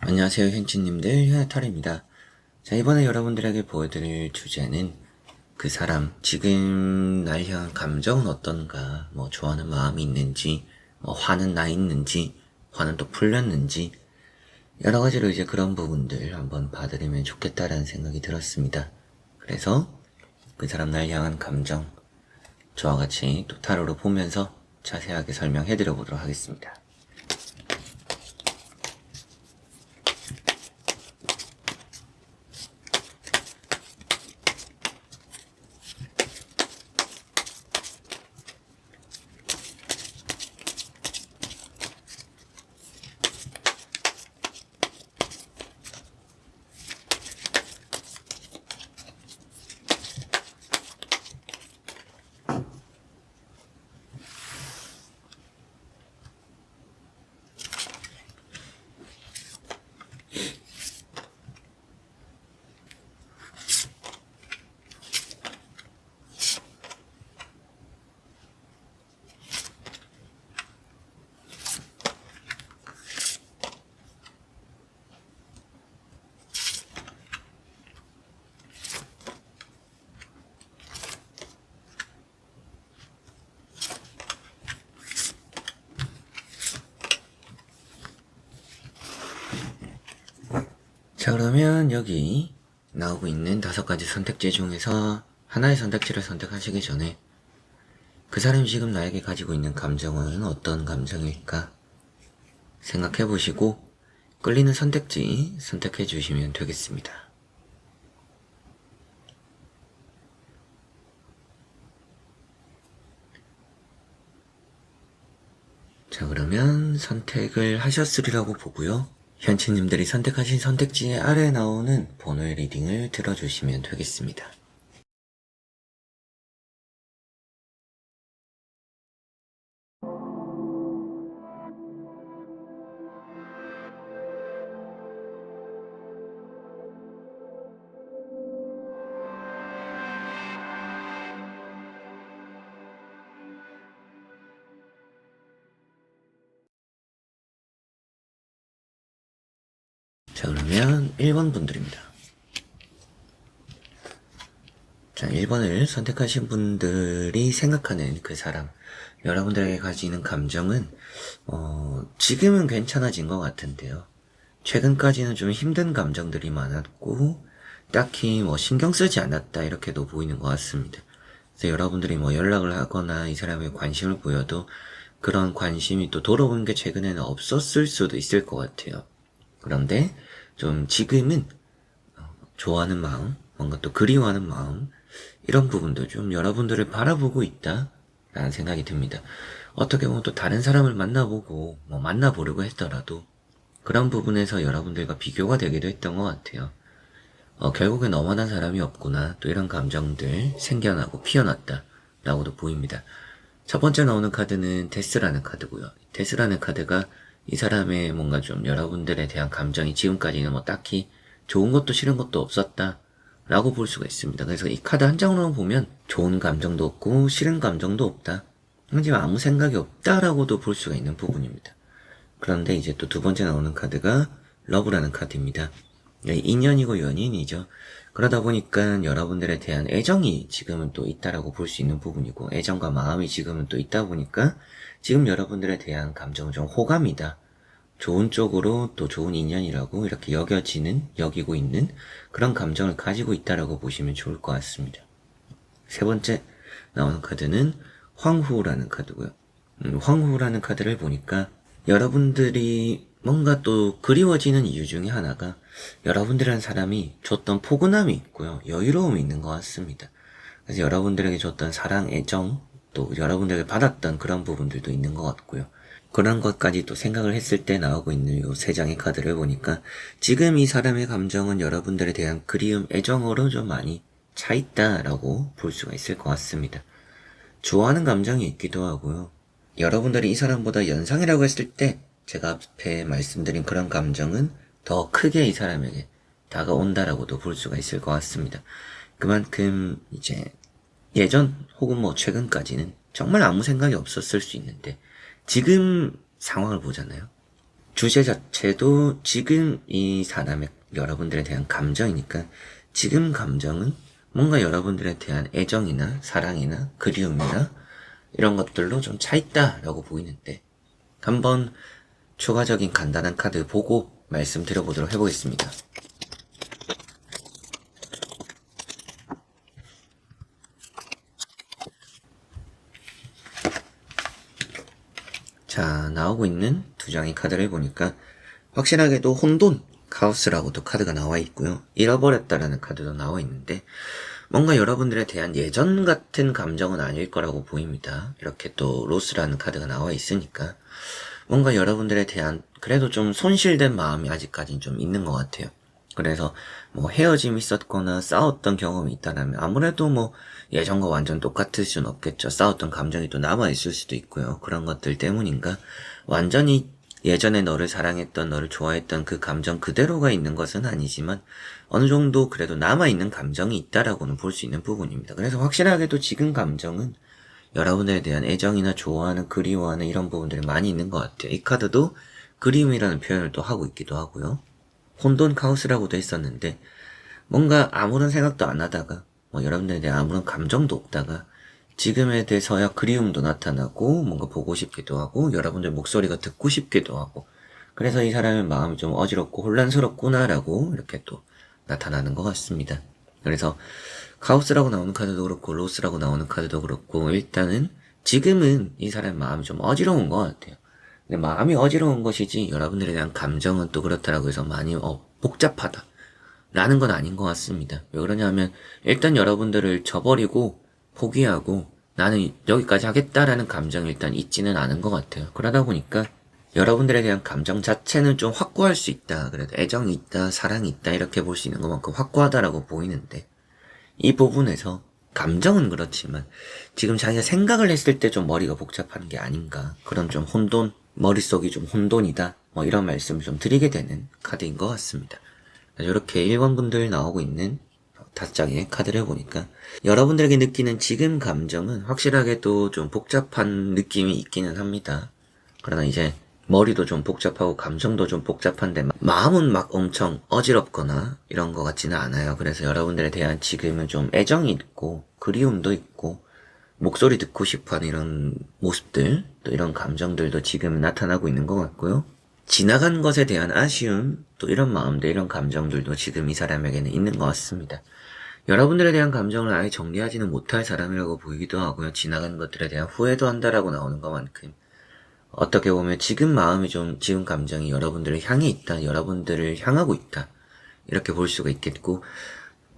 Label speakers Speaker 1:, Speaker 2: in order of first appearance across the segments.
Speaker 1: 안녕하세요, 현치님들, 현아탈입니다. 자, 이번에 여러분들에게 보여드릴 주제는 그 사람, 지금 날 향한 감정은 어떤가, 좋아하는 마음이 있는지, 화는 나 있는지, 화는 또 풀렸는지, 여러 가지로 이제 그런 부분들 한번 봐드리면 좋겠다라는 생각이 들었습니다. 그래서 그 사람 날 향한 감정, 저와 같이 또 타로로 보면서 자세하게 설명해드려 보도록 하겠습니다. 자, 그러면 여기 나오고 있는 5가지 선택지 중에서 하나의 선택지를 선택하시기 전에 그 사람이 지금 나에게 가지고 있는 감정은 어떤 감정일까 생각해 보시고 끌리는 선택지 선택해 주시면 되겠습니다. 자, 그러면 선택을 하셨으리라고 보고요. 현치님들이 선택하신 선택지의 아래에 나오는 번호의 리딩을 들어주시면 되겠습니다. 자, 그러면 1번 분들입니다. 자, 1번을 선택하신 분들이 생각하는 그 사람, 여러분들에게 가지는 감정은 지금은 괜찮아진 것 같은데요. 최근까지는 좀 힘든 감정들이 많았고 딱히 신경 쓰지 않았다 이렇게도 보이는 것 같습니다. 그래서 여러분들이 연락을 하거나 이 사람에 관심을 보여도 그런 관심이 또 돌아오는 게 최근에는 없었을 수도 있을 것 같아요. 그런데 좀 지금은 좋아하는 마음, 뭔가 또 그리워하는 마음, 이런 부분도 좀 여러분들을 바라보고 있다 라는 생각이 듭니다. 어떻게 보면 또 다른 사람을 만나보고 만나보려고 했더라도 그런 부분에서 여러분들과 비교가 되기도 했던 것 같아요. 결국엔 너만한 사람이 없구나, 또 이런 감정들 생겨나고 피어났다 라고도 보입니다. 첫 번째 나오는 카드는 데스라는 카드고요. 데스라는 카드가 이 사람의 뭔가 좀 여러분들에 대한 감정이 지금까지는 딱히 좋은 것도 싫은 것도 없었다 라고 볼 수가 있습니다. 그래서 이 카드 한 장으로만 보면 좋은 감정도 없고 싫은 감정도 없다, 하지만 아무 생각이 없다라고도 볼 수가 있는 부분입니다. 그런데 이제 또 두 번째 나오는 카드가 러브라는 카드입니다. 인연이고 연인이죠. 그러다 보니까 여러분들에 대한 애정이 지금은 또 있다라고 볼 수 있는 부분이고, 애정과 마음이 지금은 또 있다 보니까 지금 여러분들에 대한 감정은 좀 호감이다, 좋은 쪽으로 또 좋은 인연이라고 이렇게 여기고 있는 그런 감정을 가지고 있다라고 보시면 좋을 것 같습니다. 세 번째 나오는 카드는 황후라는 카드고요. 황후라는 카드를 보니까 여러분들이 뭔가 또 그리워지는 이유 중에 하나가 여러분들이라는 사람이 줬던 포근함이 있고요, 여유로움이 있는 것 같습니다. 그래서 여러분들에게 줬던 사랑, 애정, 또 여러분들에게 받았던 그런 부분들도 있는 것 같고요. 그런 것까지 또 생각을 했을 때 나오고 있는 요 세 장의 카드를 보니까 지금 이 사람의 감정은 여러분들에 대한 그리움, 애정으로 좀 많이 차 있다라고 볼 수가 있을 것 같습니다. 좋아하는 감정이 있기도 하고요. 여러분들이 이 사람보다 연상이라고 했을 때 제가 앞에 말씀드린 그런 감정은 더 크게 이 사람에게 다가온다라고도 볼 수가 있을 것 같습니다. 그만큼 이제 예전 혹은 최근까지는 정말 아무 생각이 없었을 수 있는데 지금 상황을 보잖아요. 주제 자체도 지금 이 사람의 여러분들에 대한 감정이니까 지금 감정은 뭔가 여러분들에 대한 애정이나 사랑이나 그리움이나 이런 것들로 좀 차있다라고 보이는데 한번 추가적인 간단한 카드 보고 말씀드려보도록 해보겠습니다. 자, 나오고 있는 두 장의 카드를 보니까 확실하게도 혼돈, 카오스라고도 카드가 나와 있고요. 잃어버렸다라는 카드도 나와 있는데 뭔가 여러분들에 대한 예전 같은 감정은 아닐 거라고 보입니다. 이렇게 또 로스라는 카드가 나와 있으니까 뭔가 여러분들에 대한 그래도 좀 손실된 마음이 아직까지는 좀 있는 것 같아요. 그래서 뭐 헤어짐이 있었거나 싸웠던 경험이 있다면 아무래도 뭐 예전과 완전 똑같을 수는 없겠죠. 싸웠던 감정이 또 남아있을 수도 있고요. 그런 것들 때문인가 완전히 예전에 너를 사랑했던, 너를 좋아했던 그 감정 그대로가 있는 것은 아니지만 어느 정도 그래도 남아있는 감정이 있다라고는 볼 수 있는 부분입니다. 그래서 확실하게도 지금 감정은 여러분들에 대한 애정이나 좋아하는, 그리워하는 이런 부분들이 많이 있는 것 같아요. 이 카드도 그리움이라는 표현을 또 하고 있기도 하고요. 혼돈 카오스라고도 했었는데 뭔가 아무런 생각도 안 하다가 뭐 여러분들에 대한 아무런 감정도 없다가 지금에 대해서야 그리움도 나타나고 뭔가 보고 싶기도 하고 여러분들 목소리가 듣고 싶기도 하고 그래서 이 사람의 마음이 좀 어지럽고 혼란스럽구나라고 이렇게 또 나타나는 것 같습니다. 그래서 카오스라고 나오는 카드도 그렇고 로스라고 나오는 카드도 그렇고 일단은 지금은 이 사람의 마음이 좀 어지러운 것 같아요. 근데 마음이 어지러운 것이지 여러분들에 대한 감정은 또 그렇다라고 해서 많이 복잡하다 라는 건 아닌 것 같습니다. 왜 그러냐면 일단 여러분들을 저버리고 포기하고 나는 여기까지 하겠다라는 감정이 일단 있지는 않은 것 같아요. 그러다 보니까 여러분들에 대한 감정 자체는 좀 확고할 수 있다. 그래도 애정이 있다, 사랑이 있다 이렇게 볼 수 있는 것만큼 확고하다라고 보이는데 이 부분에서 감정은 그렇지만 지금 자기가 생각을 했을 때 좀 머리가 복잡한 게 아닌가 그런 좀 혼돈, 머릿속이 좀 혼돈이다 뭐 이런 말씀을 좀 드리게 되는 카드인 것 같습니다. 이렇게 1번 분들 나오고 있는 5장의 카드를 보니까 여러분들에게 느끼는 지금 감정은 확실하게 또 좀 복잡한 느낌이 있기는 합니다. 그러나 이제 머리도 좀 복잡하고 감정도 좀 복잡한데 마음은 막 엄청 어지럽거나 이런 것 같지는 않아요. 그래서 여러분들에 대한 지금은 좀 애정이 있고 그리움도 있고 목소리 듣고 싶어하는 이런 모습들 또 이런 감정들도 지금 나타나고 있는 것 같고요. 지나간 것에 대한 아쉬움 또 이런 마음들 이런 감정들도 지금 이 사람에게는 있는 것 같습니다. 여러분들에 대한 감정을 아예 정리하지는 못할 사람이라고 보이기도 하고요. 지나간 것들에 대한 후회도 한다라고 나오는 것만큼 어떻게 보면 지금 마음이 좀 지금 감정이 여러분들을 향해 있다. 여러분들을 향하고 있다. 이렇게 볼 수가 있겠고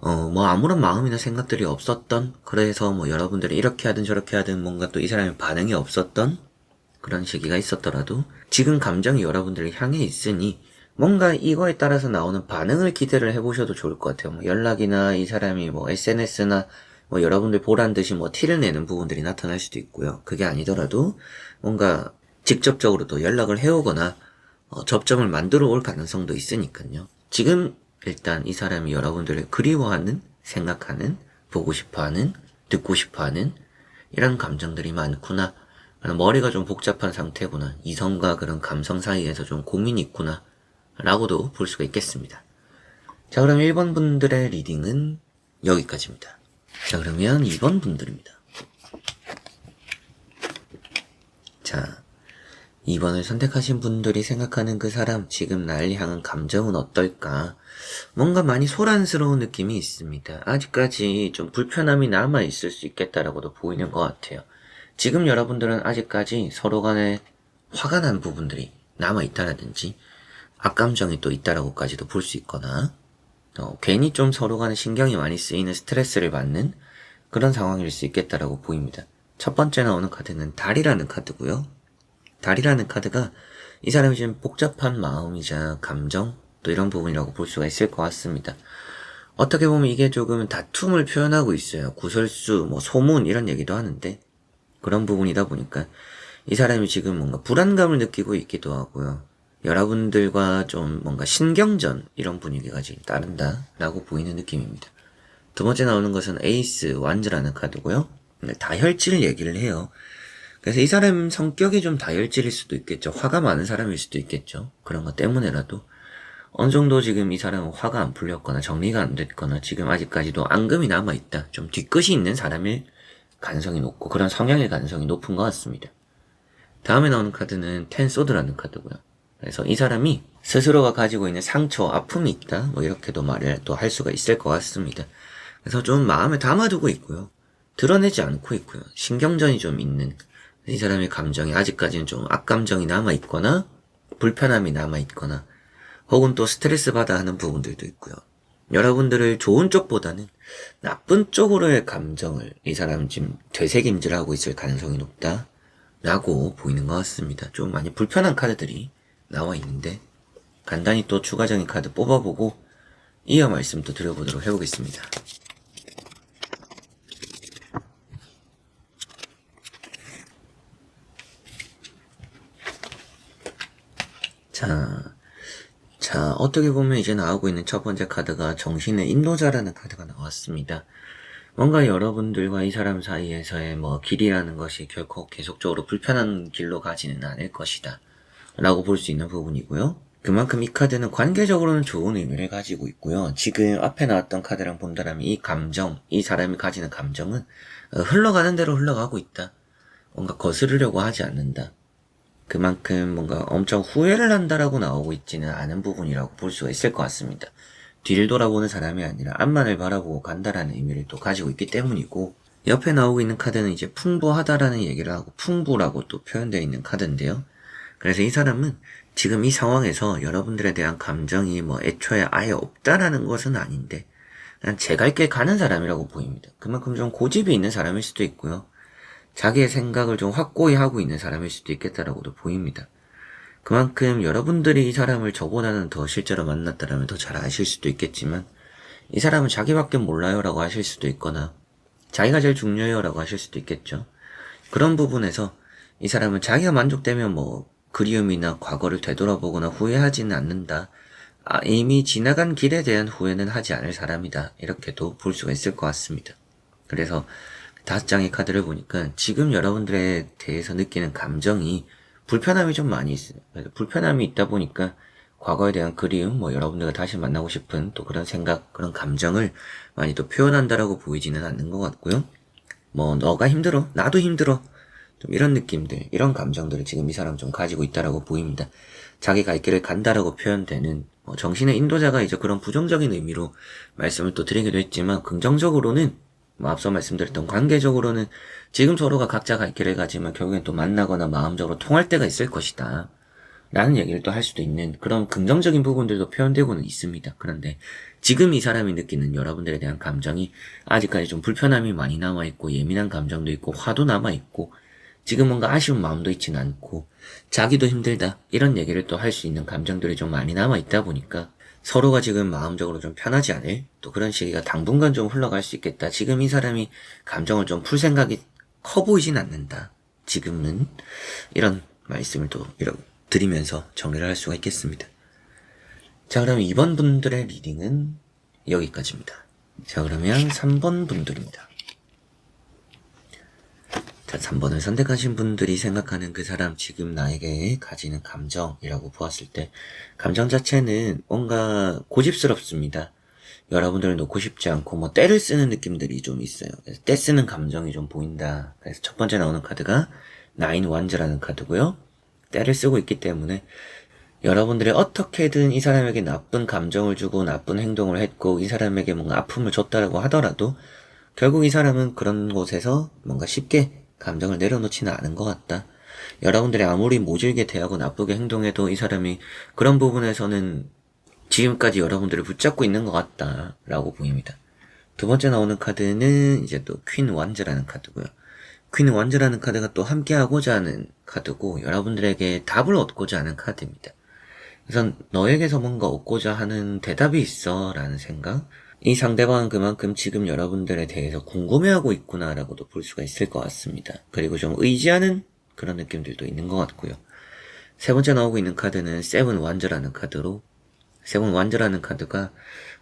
Speaker 1: 뭐 아무런 마음이나 생각들이 없었던 그래서 뭐 여러분들이 이렇게 하든 저렇게 하든 뭔가 또 이 사람의 반응이 없었던 그런 시기가 있었더라도 지금 감정이 여러분들을 향해 있으니 뭔가 이거에 따라서 나오는 반응을 기대를 해보셔도 좋을 것 같아요. 뭐 연락이나 이 사람이 뭐 SNS나 뭐 여러분들 보란 듯이 뭐 티를 내는 부분들이 나타날 수도 있고요. 그게 아니더라도 뭔가 직접적으로 또 연락을 해오거나 접점을 만들어 올 가능성도 있으니까요. 지금 일단 이 사람이 여러분들을 그리워하는, 생각하는, 보고 싶어하는, 듣고 싶어하는 이런 감정들이 많구나. 머리가 좀 복잡한 상태구나. 이성과 그런 감성 사이에서 좀 고민이 있구나. 라고도 볼 수가 있겠습니다. 자, 그럼 1번 분들의 리딩은 여기까지입니다. 자, 그러면 2번 분들입니다. 자, 2번을 선택하신 분들이 생각하는 그 사람, 지금 날 향한 감정은 어떨까? 뭔가 많이 소란스러운 느낌이 있습니다. 아직까지 좀 불편함이 남아있을 수 있겠다라고도 보이는 것 같아요. 지금 여러분들은 아직까지 서로 간에 화가 난 부분들이 남아있다라든지 악감정이 또 있다라고까지도 볼 수 있거나 괜히 좀 서로 간에 신경이 많이 쓰이는 스트레스를 받는 그런 상황일 수 있겠다라고 보입니다. 첫 번째 나오는 카드는 달이라는 카드고요. 달이라는 카드가 이 사람이 지금 복잡한 마음이자 감정 또 이런 부분이라고 볼 수가 있을 것 같습니다. 어떻게 보면 이게 조금 다툼을 표현하고 있어요. 구설수, 뭐 소문 이런 얘기도 하는데 그런 부분이다 보니까 이 사람이 지금 뭔가 불안감을 느끼고 있기도 하고요. 여러분들과 좀 뭔가 신경전 이런 분위기가 지금 따른다라고 보이는 느낌입니다. 두 번째 나오는 것은 에이스 완즈라는 카드고요. 다혈질 얘기를 해요. 그래서 이 사람 성격이 좀 다혈질일 수도 있겠죠. 화가 많은 사람일 수도 있겠죠. 그런 것 때문에라도 어느 정도 지금 이 사람은 화가 안 풀렸거나 정리가 안 됐거나 지금 아직까지도 앙금이 남아있다. 좀 뒤끝이 있는 사람일 가능성이 높고 그런 성향일 가능성이 높은 것 같습니다. 다음에 나오는 카드는 텐소드라는 카드고요. 그래서 이 사람이 스스로가 가지고 있는 상처, 아픔이 있다. 뭐 이렇게도 말을 또 할 수가 있을 것 같습니다. 그래서 좀 마음에 담아두고 있고요. 드러내지 않고 있고요. 신경전이 좀 있는 이 사람의 감정이 아직까지는 좀 악감정이 남아있거나 불편함이 남아있거나 혹은 또 스트레스 받아 하는 부분들도 있고요. 여러분들을 좋은 쪽보다는 나쁜 쪽으로의 감정을 이 사람 지금 되새김질하고 있을 가능성이 높다 라고 보이는 것 같습니다. 좀 많이 불편한 카드들이 나와 있는데 간단히 또 추가적인 카드 뽑아보고 이어 말씀 또 드려보도록 해보겠습니다. 자, 어떻게 보면 이제 나오고 있는 첫 번째 카드가 정신의 인도자라는 카드가 나왔습니다. 뭔가 여러분들과 이 사람 사이에서의 뭐 길이라는 것이 결코 계속적으로 불편한 길로 가지는 않을 것이다 라고 볼 수 있는 부분이고요. 그만큼 이 카드는 관계적으로는 좋은 의미를 가지고 있고요. 지금 앞에 나왔던 카드랑 본다면 이 감정, 이 사람이 가지는 감정은 흘러가는 대로 흘러가고 있다. 뭔가 거스르려고 하지 않는다. 그만큼 뭔가 엄청 후회를 한다라고 나오고 있지는 않은 부분이라고 볼 수가 있을 것 같습니다. 뒤를 돌아보는 사람이 아니라 앞만을 바라보고 간다라는 의미를 또 가지고 있기 때문이고 옆에 나오고 있는 카드는 이제 풍부하다라는 얘기를 하고 풍부라고 또 표현되어 있는 카드인데요. 그래서 이 사람은 지금 이 상황에서 여러분들에 대한 감정이 뭐 애초에 아예 없다라는 것은 아닌데 그냥 제 갈 길 가는 사람이라고 보입니다. 그만큼 좀 고집이 있는 사람일 수도 있고요. 자기의 생각을 좀 확고히 하고 있는 사람일 수도 있겠다라고도 보입니다. 그만큼 여러분들이 이 사람을 저보다는 더 실제로 만났다라면 더 잘 아실 수도 있겠지만 이 사람은 자기밖에 몰라요 라고 하실 수도 있거나 자기가 제일 중요해요 라고 하실 수도 있겠죠. 그런 부분에서 이 사람은 자기가 만족되면 뭐 그리움이나 과거를 되돌아보거나 후회하지는 않는다. 이미 지나간 길에 대한 후회는 하지 않을 사람이다. 이렇게도 볼 수가 있을 것 같습니다. 그래서 5장의 카드를 보니까 지금 여러분들에 대해서 느끼는 감정이 불편함이 좀 많이 있어요. 불편함이 있다 보니까 과거에 대한 그리움, 뭐 여러분들과 다시 만나고 싶은 또 그런 생각, 그런 감정을 많이 또 표현한다라고 보이지는 않는 것 같고요. 뭐 너가 힘들어, 나도 힘들어, 좀 이런 느낌들, 이런 감정들을 지금 이 사람 좀 가지고 있다라고 보입니다. 자기 갈 길을 간다라고 표현되는 정신의 인도자가 이제 그런 부정적인 의미로 말씀을 또 드리기도 했지만 긍정적으로는 앞서 말씀드렸던 관계적으로는 지금 서로가 각자 갈 길을 가지만 결국엔 또 만나거나 마음적으로 통할 때가 있을 것이다 라는 얘기를 또 할 수도 있는 그런 긍정적인 부분들도 표현되고는 있습니다. 그런데 지금 이 사람이 느끼는 여러분들에 대한 감정이 아직까지 좀 불편함이 많이 남아있고 예민한 감정도 있고 화도 남아있고 지금 뭔가 아쉬운 마음도 있진 않고 자기도 힘들다 이런 얘기를 또 할 수 있는 감정들이 좀 많이 남아있다 보니까 서로가 지금 마음적으로 좀 편하지 않을 또 그런 시기가 당분간 좀 흘러갈 수 있겠다. 지금 이 사람이 감정을 좀 풀 생각이 커 보이진 않는다. 지금은 이런 말씀을 또 드리면서 정리를 할 수가 있겠습니다. 자, 그럼 2번 분들의 리딩은 여기까지입니다. 자, 그러면 3번 분들입니다. 자, 3번을 선택하신 분들이 생각하는 그 사람 지금 나에게 가지는 감정이라고 보았을 때 감정 자체는 뭔가 고집스럽습니다. 여러분들을 놓고 싶지 않고 뭐 때를 쓰는 느낌들이 좀 있어요. 그래서 때 쓰는 감정이 좀 보인다. 그래서 첫 번째 나오는 카드가 나인 완즈라는 카드고요. 때를 쓰고 있기 때문에 여러분들이 어떻게든 이 사람에게 나쁜 감정을 주고 나쁜 행동을 했고 이 사람에게 뭔가 아픔을 줬다라고 하더라도 결국 이 사람은 그런 곳에서 뭔가 쉽게 감정을 내려놓지는 않은 것 같다. 여러분들이 아무리 모질게 대하고 나쁘게 행동해도 이 사람이 그런 부분에서는 지금까지 여러분들을 붙잡고 있는 것 같다 라고 보입니다. 두 번째 나오는 카드는 이제 또 퀸 완즈라는 카드고요. 퀸 완즈라는 카드가 또 함께하고자 하는 카드고 여러분들에게 답을 얻고자 하는 카드입니다. 그래서 너에게서 뭔가 얻고자 하는 대답이 있어 라는 생각, 이 상대방은 그만큼 지금 여러분들에 대해서 궁금해하고 있구나라고도 볼 수가 있을 것 같습니다. 그리고 좀 의지하는 그런 느낌들도 있는 것 같고요. 세 번째 나오고 있는 카드는 세븐 완즈라는 카드로 세븐 완즈라는 카드가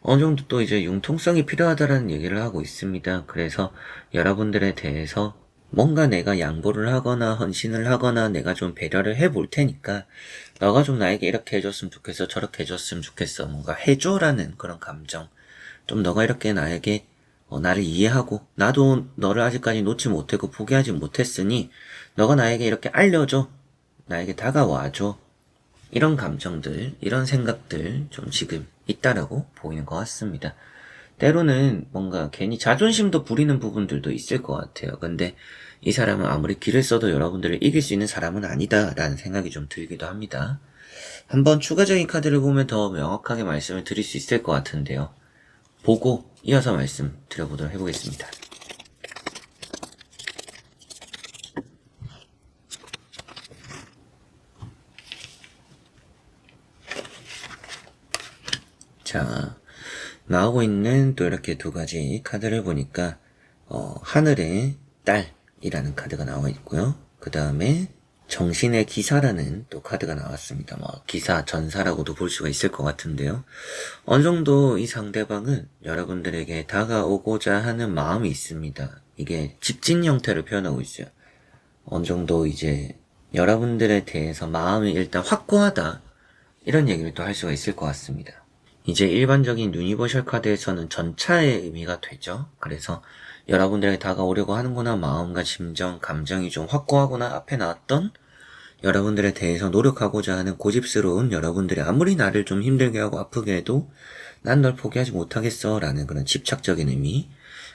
Speaker 1: 어느 정도 또 이제 융통성이 필요하다라는 얘기를 하고 있습니다. 그래서 여러분들에 대해서 뭔가 내가 양보를 하거나 헌신을 하거나 내가 좀 배려를 해볼 테니까 너가 좀 나에게 이렇게 해줬으면 좋겠어, 저렇게 해줬으면 좋겠어, 뭔가 해줘라는 그런 감정. 좀 너가 이렇게 나에게 나를 이해하고 나도 너를 아직까지 놓지 못했고 포기하지 못했으니 너가 나에게 이렇게 알려줘, 나에게 다가와줘. 이런 감정들, 이런 생각들 좀 지금 있다라고 보이는 것 같습니다. 때로는 뭔가 괜히 자존심도 부리는 부분들도 있을 것 같아요. 근데 이 사람은 아무리 길을 써도 여러분들을 이길 수 있는 사람은 아니다라는 생각이 좀 들기도 합니다. 한번 추가적인 카드를 보면 더 명확하게 말씀을 드릴 수 있을 것 같은데요. 보고 이어서 말씀 드려보도록 해보겠습니다. 자, 나오고 있는 또 이렇게 두 가지 카드를 보니까 하늘의 딸이라는 카드가 나와 있고요. 그 다음에 정신의 기사라는 또 카드가 나왔습니다. 뭐 기사, 전사라고도 볼 수가 있을 것 같은데요. 어느 정도 이 상대방은 여러분들에게 다가오고자 하는 마음이 있습니다. 이게 직진 형태를 표현하고 있어요. 어느 정도 이제 여러분들에 대해서 마음이 일단 확고하다, 이런 얘기를 또 할 수가 있을 것 같습니다. 이제 일반적인 유니버셜 카드에서는 전차의 의미가 되죠. 그래서 여러분들에게 다가오려고 하는구나, 마음과 심정, 감정이 좀 확고하구나, 앞에 나왔던 여러분들에 대해서 노력하고자 하는 고집스러운 여러분들이 아무리 나를 좀 힘들게 하고 아프게 해도 난 널 포기하지 못하겠어 라는 그런 집착적인 의미,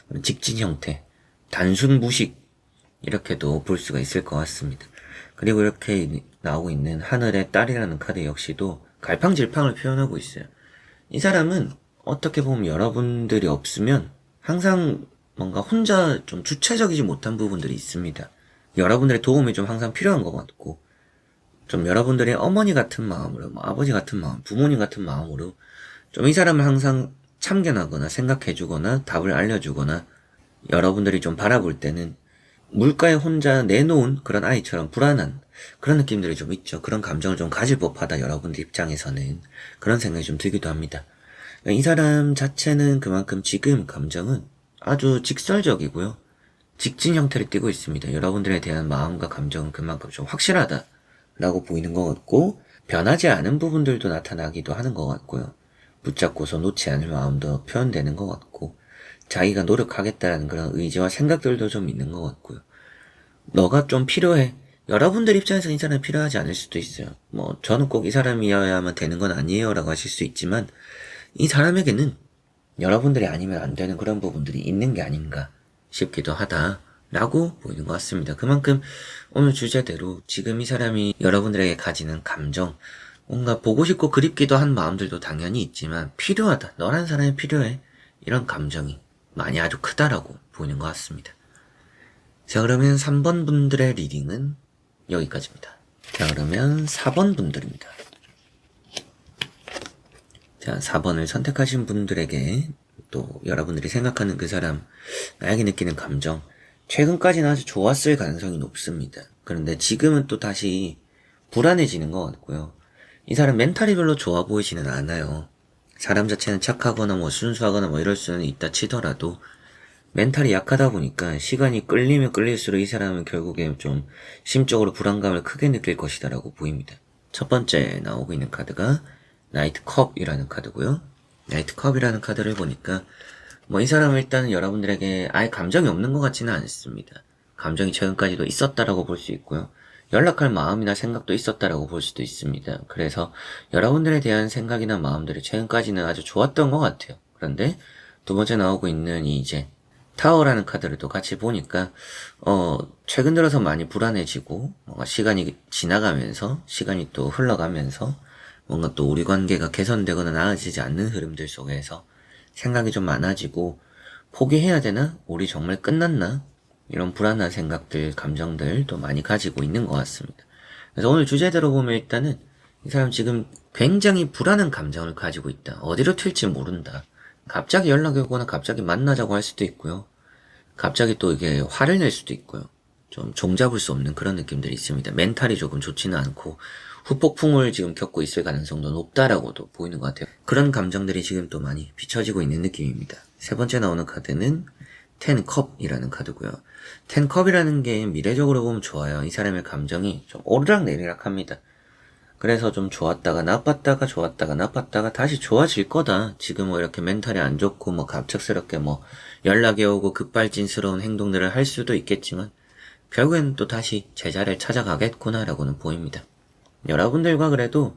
Speaker 1: 그런 직진 형태, 단순 무식, 이렇게도 볼 수가 있을 것 같습니다. 그리고 이렇게 나오고 있는 하늘의 딸이라는 카드 역시도 갈팡질팡을 표현하고 있어요. 이 사람은 어떻게 보면 여러분들이 없으면 항상 뭔가 혼자 좀 주체적이지 못한 부분들이 있습니다. 여러분들의 도움이 좀 항상 필요한 것 같고, 좀 여러분들의 어머니 같은 마음으로, 뭐 아버지 같은 마음, 부모님 같은 마음으로 좀 이 사람을 항상 참견하거나 생각해주거나 답을 알려주거나 여러분들이 좀 바라볼 때는 물가에 혼자 내놓은 그런 아이처럼 불안한 그런 느낌들이 좀 있죠. 그런 감정을 좀 가질 법하다, 여러분들 입장에서는. 그런 생각이 좀 들기도 합니다. 이 사람 자체는 그만큼 지금 감정은 아주 직설적이고요. 직진 형태를 띠고 있습니다. 여러분들에 대한 마음과 감정은 그만큼 좀 확실하다라고 보이는 것 같고, 변하지 않은 부분들도 나타나기도 하는 것 같고요. 붙잡고서 놓지 않을 마음도 표현되는 것 같고, 자기가 노력하겠다는 그런 의지와 생각들도 좀 있는 것 같고요. 너가 좀 필요해. 여러분들 입장에서 이 사람이 필요하지 않을 수도 있어요. 뭐 저는 꼭 이 사람이어야만 되는 건 아니에요 라고 하실 수 있지만, 이 사람에게는 여러분들이 아니면 안 되는 그런 부분들이 있는 게 아닌가 싶기도 하다라고 보이는 것 같습니다. 그만큼 오늘 주제대로 지금 이 사람이 여러분들에게 가지는 감정, 뭔가 보고 싶고 그립기도 한 마음들도 당연히 있지만 필요하다, 너란 사람이 필요해, 이런 감정이 많이 아주 크다라고 보이는 것 같습니다. 자, 그러면 3번 분들의 리딩은 여기까지입니다. 자, 그러면 4번 분들입니다. 자, 4번을 선택하신 분들에게 또 여러분들이 생각하는 그 사람, 나에게 느끼는 감정, 최근까지는 아주 좋았을 가능성이 높습니다. 그런데 지금은 또 다시 불안해지는 것 같고요. 이 사람 멘탈이 별로 좋아 보이지는 않아요. 사람 자체는 착하거나 뭐 순수하거나 뭐 이럴 수는 있다 치더라도 멘탈이 약하다 보니까 시간이 끌리면 끌릴수록 이 사람은 결국에 좀 심적으로 불안감을 크게 느낄 것이다라고 보입니다. 첫 번째 나오고 있는 카드가 나이트 컵이라는 카드고요. 나이트 컵이라는 카드를 보니까 뭐 이 사람은 일단은 여러분들에게 아예 감정이 없는 것 같지는 않습니다. 감정이 최근까지도 있었다라고 볼 수 있고요. 연락할 마음이나 생각도 있었다라고 볼 수도 있습니다. 그래서 여러분들에 대한 생각이나 마음들이 최근까지는 아주 좋았던 것 같아요. 그런데 두 번째 나오고 있는 이 이제 타워라는 카드를 또 같이 보니까 최근 들어서 많이 불안해지고 뭔가 시간이 지나가면서 시간이 또 흘러가면서 뭔가 또 우리 관계가 개선되거나 나아지지 않는 흐름들 속에서 생각이 좀 많아지고 포기해야 되나? 우리 정말 끝났나? 이런 불안한 생각들, 감정들 도 많이 가지고 있는 것 같습니다. 그래서 오늘 주제대로 보면 일단은 이 사람 지금 굉장히 불안한 감정을 가지고 있다. 어디로 튈지 모른다. 갑자기 연락이 오거나 갑자기 만나자고 할 수도 있고요. 갑자기 또 이게 화를 낼 수도 있고요. 좀 종잡을 수 없는 그런 느낌들이 있습니다. 멘탈이 조금 좋지는 않고 후폭풍을 지금 겪고 있을 가능성도 높다라고도 보이는 것 같아요. 그런 감정들이 지금 또 많이 비춰지고 있는 느낌입니다. 세 번째 나오는 카드는 텐컵이라는 카드고요. 텐컵이라는 게 미래적으로 보면 좋아요. 이 사람의 감정이 좀 오르락내리락 합니다. 그래서 좀 좋았다가 나빴다가 좋았다가 나빴다가 다시 좋아질 거다. 지금 뭐 이렇게 멘탈이 안 좋고 뭐 갑작스럽게 뭐 연락이 오고 급발진스러운 행동들을 할 수도 있겠지만 결국에는 또 다시 제자리를 찾아가겠구나라고는 보입니다. 여러분들과 그래도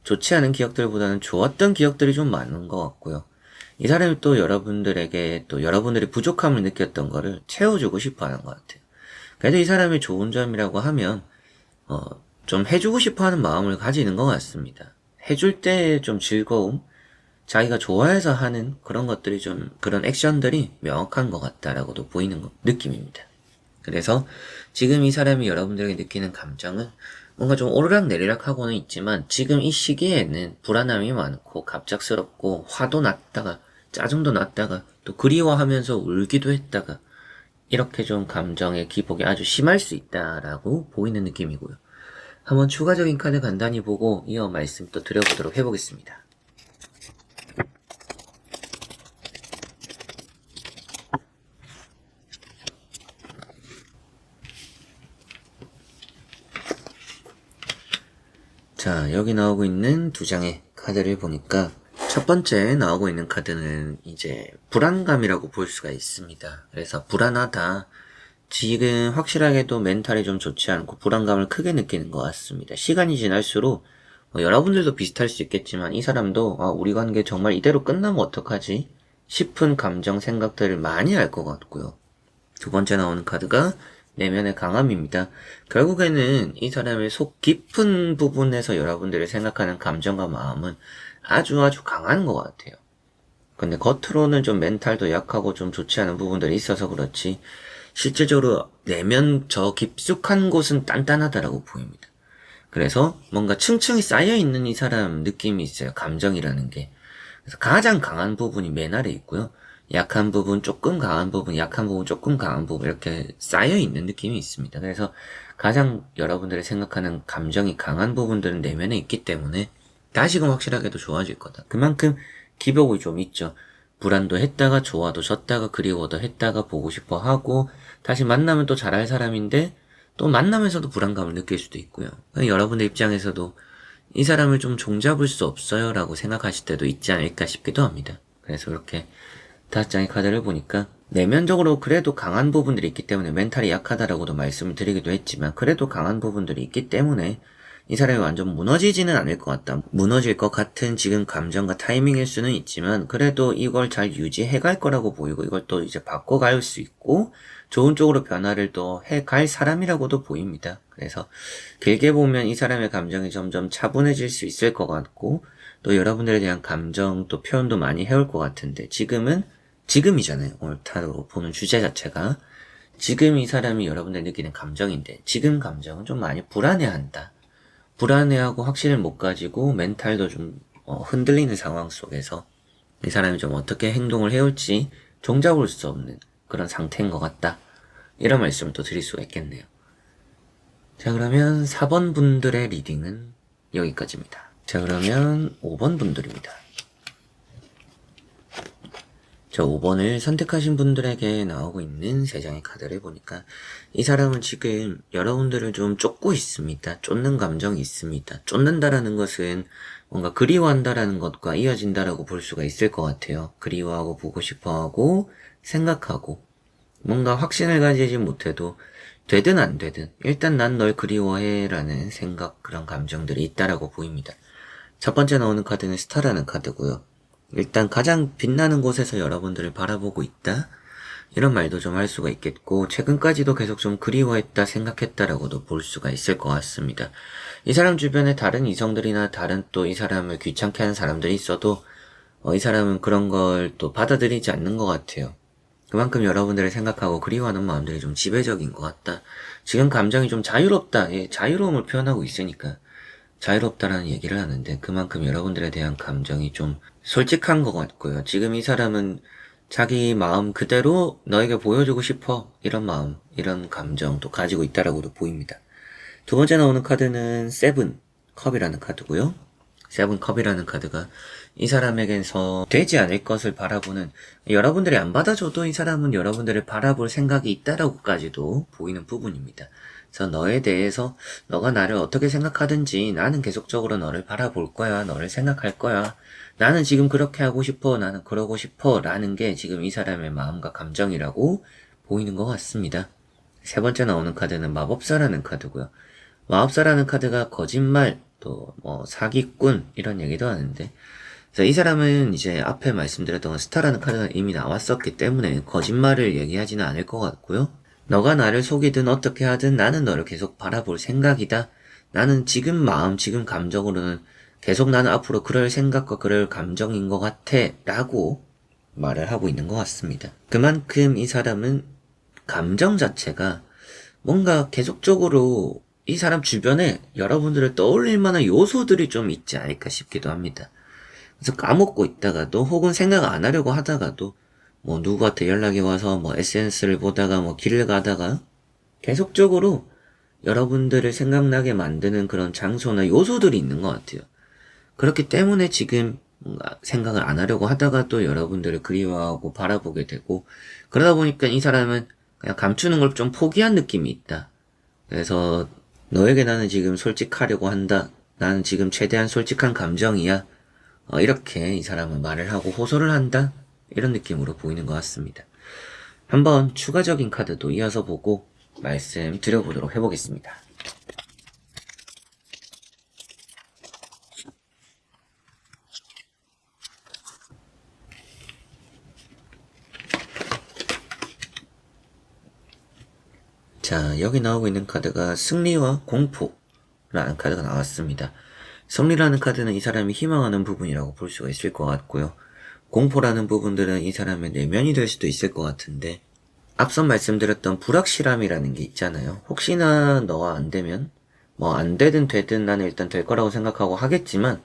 Speaker 1: 좋지 않은 기억들보다는 좋았던 기억들이 좀 많은 것 같고요. 이 사람이 또 여러분들에게 또 여러분들이 부족함을 느꼈던 거를 채워주고 싶어 하는 것 같아요. 그래도 이 사람의 좋은 점이라고 하면, 좀 해주고 싶어 하는 마음을 가지는 것 같습니다. 해줄 때 좀 즐거움, 자기가 좋아해서 하는 그런 것들이 좀, 그런 액션들이 명확한 것 같다라고도 보이는 느낌입니다. 그래서 지금 이 사람이 여러분들에게 느끼는 감정은 뭔가 좀 오르락내리락 하고는 있지만 지금 이 시기에는 불안함이 많고 갑작스럽고 화도 났다가 짜증도 났다가 또 그리워하면서 울기도 했다가 이렇게 좀 감정의 기복이 아주 심할 수 있다라고 보이는 느낌이고요. 한번 추가적인 카드 간단히 보고 이어 말씀 또 드려보도록 해보겠습니다. 자, 여기 나오고 있는 두 장의 카드를 보니까 첫 번째 나오고 있는 카드는 이제 불안감이라고 볼 수가 있습니다. 그래서 불안하다. 지금 확실하게도 멘탈이 좀 좋지 않고 불안감을 크게 느끼는 것 같습니다. 시간이 지날수록 여러분들도 비슷할 수 있겠지만 이 사람도 우리 관계 정말 이대로 끝나면 어떡하지? 싶은 감정 생각들을 많이 할 것 같고요. 두 번째 나오는 카드가 내면의 강함입니다. 결국에는 이 사람의 속 깊은 부분에서 여러분들이 생각하는 감정과 마음은 아주 강한 것 같아요. 근데 겉으로는 좀 멘탈도 약하고 좀 좋지 않은 부분들이 있어서 그렇지 실질적으로 내면 저 깊숙한 곳은 단단하다라고 보입니다. 그래서 뭔가 층층이 쌓여있는 이 사람 느낌이 있어요. 감정이라는 게. 그래서 가장 강한 부분이 맨 아래 있고요. 약한 부분, 조금 강한 부분, 약한 부분, 조금 강한 부분 이렇게 쌓여있는 느낌이 있습니다. 그래서 가장 여러분들이 생각하는 감정이 강한 부분들은 내면에 있기 때문에 다시금 확실하게도 좋아질 거다. 그만큼 기복이 좀 있죠. 불안도 했다가 좋아도 졌다가 그리워도 했다가 보고 싶어 하고 다시 만나면 또 잘할 사람인데 또 만나면서도 불안감을 느낄 수도 있고요. 여러분들 입장에서도 이 사람을 좀 종잡을 수 없어요 라고 생각하실 때도 있지 않을까 싶기도 합니다. 그래서 이렇게 5장의 카드를 보니까 내면적으로 그래도 강한 부분들이 있기 때문에 멘탈이 약하다라고도 말씀을 드리기도 했지만 그래도 강한 부분들이 있기 때문에 이 사람이 완전 무너지지는 않을 것 같다. 무너질 것 같은 지금 감정과 타이밍일 수는 있지만 그래도 이걸 잘 유지해 갈 거라고 보이고 이걸 또 이제 바꿔갈 수 있고 좋은 쪽으로 변화를 또 해갈 사람이라고도 보입니다. 그래서 길게 보면 이 사람의 감정이 점점 차분해질 수 있을 것 같고 또 여러분들에 대한 감정 또 표현도 많이 해올 것 같은데 지금이잖아요. 오늘 타로 보는 주제 자체가 지금 이 사람이 여러분들 느끼는 감정인데 지금 감정은 좀 많이 불안해한다. 불안해하고 확신을 못 가지고 멘탈도 좀 흔들리는 상황 속에서 이 사람이 좀 어떻게 행동을 해올지 종잡을 수 없는 그런 상태인 것 같다. 이런 말씀을 또 드릴 수가 있겠네요. 자, 그러면 4번 분들의 리딩은 여기까지입니다. 자, 그러면 5번 분들입니다. 자, 5번을 선택하신 분들에게 나오고 있는 3장의 카드를 보니까 이 사람은 지금 여러분들을 좀 쫓고 있습니다. 쫓는 감정이 있습니다. 쫓는다라는 것은 뭔가 그리워한다라는 것과 이어진다라고 볼 수가 있을 것 같아요. 그리워하고 보고 싶어하고 생각하고 뭔가 확신을 가지지 못해도 되든 안 되든 일단 난 널 그리워해 라는 생각 그런 감정들이 있다라고 보입니다. 첫 번째 나오는 카드는 스타라는 카드고요. 일단 가장 빛나는 곳에서 여러분들을 바라보고 있다. 이런 말도 좀 할 수가 있겠고 최근까지도 계속 좀 그리워했다 생각했다라고도 볼 수가 있을 것 같습니다. 이 사람 주변에 다른 이성들이나 다른 또 이 사람을 귀찮게 하는 사람들이 있어도 이 사람은 그런 걸 또 받아들이지 않는 것 같아요. 그만큼 여러분들을 생각하고 그리워하는 마음들이 좀 지배적인 것 같다. 지금 감정이 좀 자유롭다. 자유로움을 표현하고 있으니까 자유롭다라는 얘기를 하는데 그만큼 여러분들에 대한 감정이 좀 솔직한 것 같고요. 지금 이 사람은 자기 마음 그대로 너에게 보여주고 싶어 이런 마음 이런 감정도 가지고 있다라고도 보입니다. 두 번째 나오는 카드는 세븐 컵이라는 카드고요. 세븐컵이라는 카드가 이 사람에게서 되지 않을 것을 바라보는, 여러분들이 안 받아줘도 이 사람은 여러분들을 바라볼 생각이 있다라고까지도 보이는 부분입니다. 그래서 너에 대해서 너가 나를 어떻게 생각하든지 나는 계속적으로 너를 바라볼 거야. 너를 생각할 거야. 나는 지금 그렇게 하고 싶어. 나는 그러고 싶어. 라는 게 지금 이 사람의 마음과 감정이라고 보이는 것 같습니다. 세 번째 나오는 카드는 마법사라는 카드고요. 마법사라는 카드가 거짓말, 또 사기꾼 이런 얘기도 하는데, 그래서 이 사람은 이제 앞에 말씀드렸던 스타라는 카드가 이미 나왔었기 때문에 거짓말을 얘기하지는 않을 것 같고요. 너가 나를 속이든 어떻게 하든 나는 너를 계속 바라볼 생각이다. 나는 지금 마음, 지금 감정으로는 계속 나는 앞으로 그럴 생각과 그럴 감정인 것 같아. 라고 말을 하고 있는 것 같습니다. 그만큼 이 사람은 감정 자체가 뭔가 계속적으로 이 사람 주변에 여러분들을 떠올릴 만한 요소들이 좀 있지 않을까 싶기도 합니다. 그래서 까먹고 있다가도 혹은 생각 안 하려고 하다가도 누구한테 연락이 와서 SNS를 보다가 길을 가다가 계속적으로 여러분들을 생각나게 만드는 그런 장소나 요소들이 있는 것 같아요. 그렇기 때문에 지금 뭔가 생각을 안 하려고 하다가 또 여러분들을 그리워하고 바라보게 되고, 그러다 보니까 이 사람은 그냥 감추는 걸 좀 포기한 느낌이 있다. 그래서 너에게 나는 지금 솔직하려고 한다. 나는 지금 최대한 솔직한 감정이야. 이렇게 이 사람은 말을 하고 호소를 한다. 이런 느낌으로 보이는 것 같습니다. 한번 추가적인 카드도 이어서 보고 말씀 드려보도록 해보겠습니다. 자, 여기 나오고 있는 카드가 승리와 공포라는 카드가 나왔습니다. 승리라는 카드는 이 사람이 희망하는 부분이라고 볼 수가 있을 것 같고요. 공포라는 부분들은 이 사람의 내면이 될 수도 있을 것 같은데, 앞서 말씀드렸던 불확실함이라는 게 있잖아요. 혹시나 너와 안 되면 안 되든 되든 나는 일단 될 거라고 생각하고 하겠지만,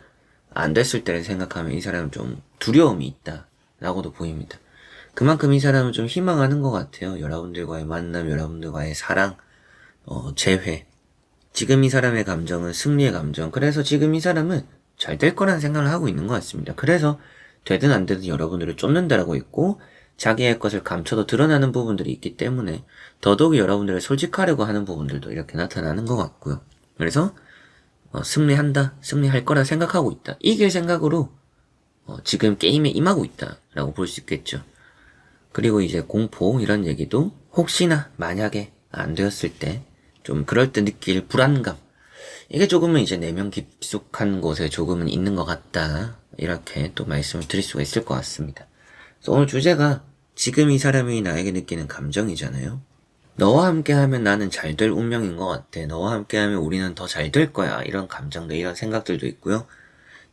Speaker 1: 안 됐을 때를 생각하면 이 사람은 좀 두려움이 있다 라고도 보입니다. 그만큼 이 사람은 좀 희망하는 것 같아요. 여러분들과의 만남, 여러분들과의 사랑, 재회. 지금 이 사람의 감정은 승리의 감정. 그래서 지금 이 사람은 잘 될 거라는 생각을 하고 있는 것 같습니다. 그래서 되든 안 되든 여러분들을 쫓는다라고 있고, 자기의 것을 감춰도 드러나는 부분들이 있기 때문에 더더욱 여러분들을 솔직하려고 하는 부분들도 이렇게 나타나는 것 같고요. 그래서 승리한다, 승리할 거라 생각하고 있다. 이길 생각으로 지금 게임에 임하고 있다라고 볼 수 있겠죠. 그리고 이제 공포 이런 얘기도 혹시나 만약에 안 되었을 때 좀 그럴 때 느낄 불안감, 이게 조금은 이제 내면 깊숙한 곳에 조금은 있는 것 같다, 이렇게 또 말씀을 드릴 수가 있을 것 같습니다. 그래서 오늘 주제가 지금 이 사람이 나에게 느끼는 감정이잖아요. 너와 함께하면 나는 잘 될 운명인 것 같아. 너와 함께하면 우리는 더 잘 될 거야. 이런 감정들, 이런 생각들도 있고요.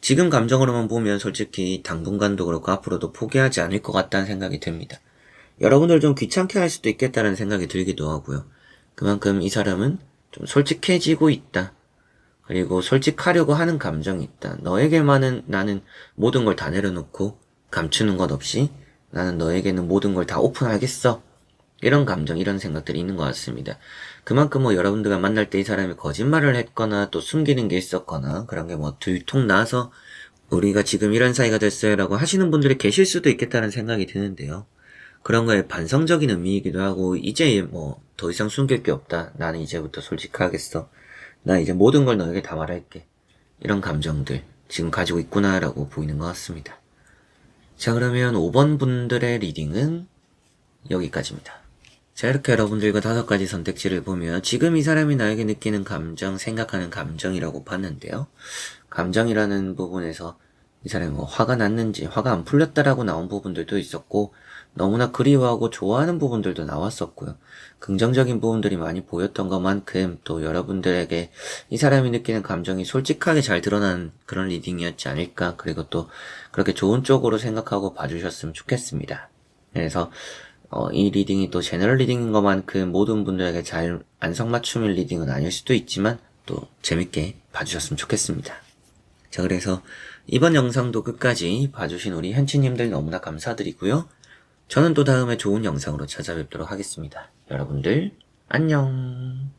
Speaker 1: 지금 감정으로만 보면 솔직히 당분간도 그렇고 앞으로도 포기하지 않을 것 같다는 생각이 듭니다. 여러분들 좀 귀찮게 할 수도 있겠다는 생각이 들기도 하고요. 그만큼 이 사람은 좀 솔직해지고 있다. 그리고 솔직하려고 하는 감정이 있다. 너에게만은 나는 모든 걸 다 내려놓고 감추는 것 없이 나는 너에게는 모든 걸 다 오픈하겠어. 이런 감정, 이런 생각들이 있는 것 같습니다. 그만큼 여러분들과 만날 때 이 사람이 거짓말을 했거나 또 숨기는 게 있었거나 그런 게 들통나서 우리가 지금 이런 사이가 됐어요 라고 하시는 분들이 계실 수도 있겠다는 생각이 드는데요. 그런 거에 반성적인 의미이기도 하고, 이제 더 이상 숨길 게 없다. 나는 이제부터 솔직하겠어. 나 이제 모든 걸 너에게 다 말할게. 이런 감정들 지금 가지고 있구나라고 보이는 것 같습니다. 자, 그러면 5번 분들의 리딩은 여기까지입니다. 자, 이렇게 여러분들과 5가지 선택지를 보면 지금 이 사람이 나에게 느끼는 감정, 생각하는 감정이라고 봤는데요. 감정이라는 부분에서 이 사람이 화가 났는지, 화가 안 풀렸다라고 나온 부분들도 있었고, 너무나 그리워하고 좋아하는 부분들도 나왔었고요. 긍정적인 부분들이 많이 보였던 것만큼 또 여러분들에게 이 사람이 느끼는 감정이 솔직하게 잘 드러나는 그런 리딩이었지 않을까, 그리고 또 그렇게 좋은 쪽으로 생각하고 봐주셨으면 좋겠습니다. 그래서 이 리딩이 또 제너럴 리딩인 것만큼 모든 분들에게 잘 안성맞춤인 리딩은 아닐 수도 있지만 또 재밌게 봐주셨으면 좋겠습니다. 자, 그래서 이번 영상도 끝까지 봐주신 우리 현치님들 너무나 감사드리고요. 저는 또 다음에 좋은 영상으로 찾아뵙도록 하겠습니다. 여러분들 안녕.